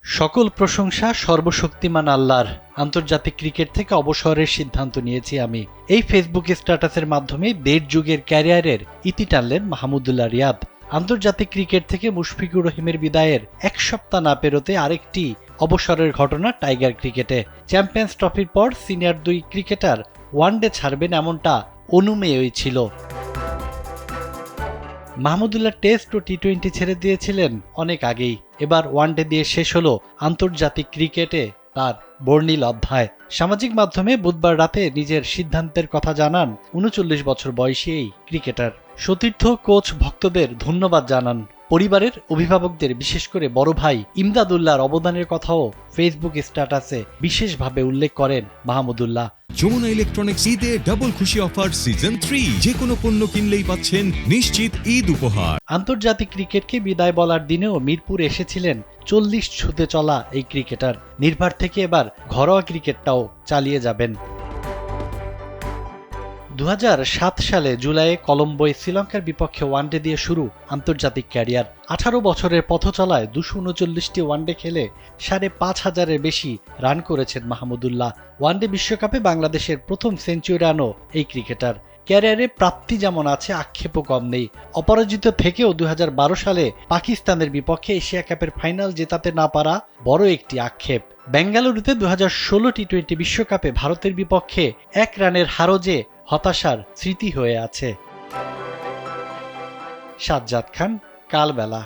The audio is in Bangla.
সকল প্রশংসা সর্বশক্তিমান আল্লাহর। আন্তর্জাতিক ক্রিকেট থেকে অবসরের সিদ্ধান্ত নিয়েছি আমি। এই ফেসবুক স্ট্যাটাসের মাধ্যমে ১.৫ যুগের ক্যারিয়ারের ইতি টানলেন মাহমুদুল্লাহ রিয়াদ। আন্তর্জাতিক ক্রিকেট থেকে মুশফিকুর রহিমের বিদায়ের এক সপ্তাহ না পেরোতে আরেকটি অবসরের ঘটনা টাইগার ক্রিকেটে। চ্যাম্পিয়ন্স ট্রফির পর সিনিয়র ২ ক্রিকেটার ওয়ানডে ছাড়বেন এমনটা অনুমেয়ই ছিল। মাহমুদুল্লাহ টেস্ট ও টি-20 ছেড়ে দিয়েছিলেন অনেক আগেই। এবার ওয়ানডে দিয়ে শেষ হলো আন্তর্জাতিক ক্রিকেটে তার বর্ণিল অধ্যায়। সামাজিক মাধ্যমে বুধবার রাতে নিজের সিদ্ধান্তের কথা জানান ৩৯ বছর বয়সী এই ক্রিকেটার। সতীর্থ, কোচ, ভক্তদের ধন্যবাদ জানান। পরিবারের অভিভাবকদের, বিশেষ করে বড় ভাই ইমদাদুল্লাহর অবদানের কথাও ফেসবুক স্ট্যাটাসে বিশেষভাবে উল্লেখ করেন মাহমুদুল্লাহ। যমুনা ইলেকট্রনিক্স ঈদে ডাবল খুশি অফার সিজন 3, যে কোনো পণ্য কিনলেই পাচ্ছেন নিশ্চিত ঈদ উপহার। আন্তর্জাতিক ক্রিকেটকে বিদায় বলার দিনেও মিরপুর এসেছিলেন ৪০ ছুঁতে চলা এই ক্রিকেটার। নির্ভার থেকে এবার ঘরোয়া ক্রিকেটটাও চালিয়ে যাবেন। ২০০৭ সালে জুলাইয়ে কলম্বোয় শ্রীলঙ্কার বিপক্ষে ওয়ানডে দিয়ে শুরু আন্তর্জাতিক ক্যারিয়ার। ১৮ বছরের পথচলায় ২৩৯টি ওয়ানডে খেলে ৫,৫০০-এর বেশি রান করেছেন মাহমুদুল্লাহ। ওয়ানডে বিশ্বকাপে বাংলাদেশের প্রথম সেঞ্চুরিয়ানও এই ক্রিকেটার। ক্যারিয়ারে প্রাপ্তি যেমন আছে, আক্ষেপও কম নেই। অপরাজিত থেকেও ২০১২ সালে পাকিস্তানের বিপক্ষে এশিয়া কাপের ফাইনাল জেতাতে না পারা বড় একটি আক্ষেপ। বেঙ্গালুরুতে ২০১৬ টি-20 বিশ্বকাপে ভারতের বিপক্ষে ১ রানের হারও যে হতাশার স্মৃতি হয়ে আছে। সাজ্জাদ খান, কালবেলা।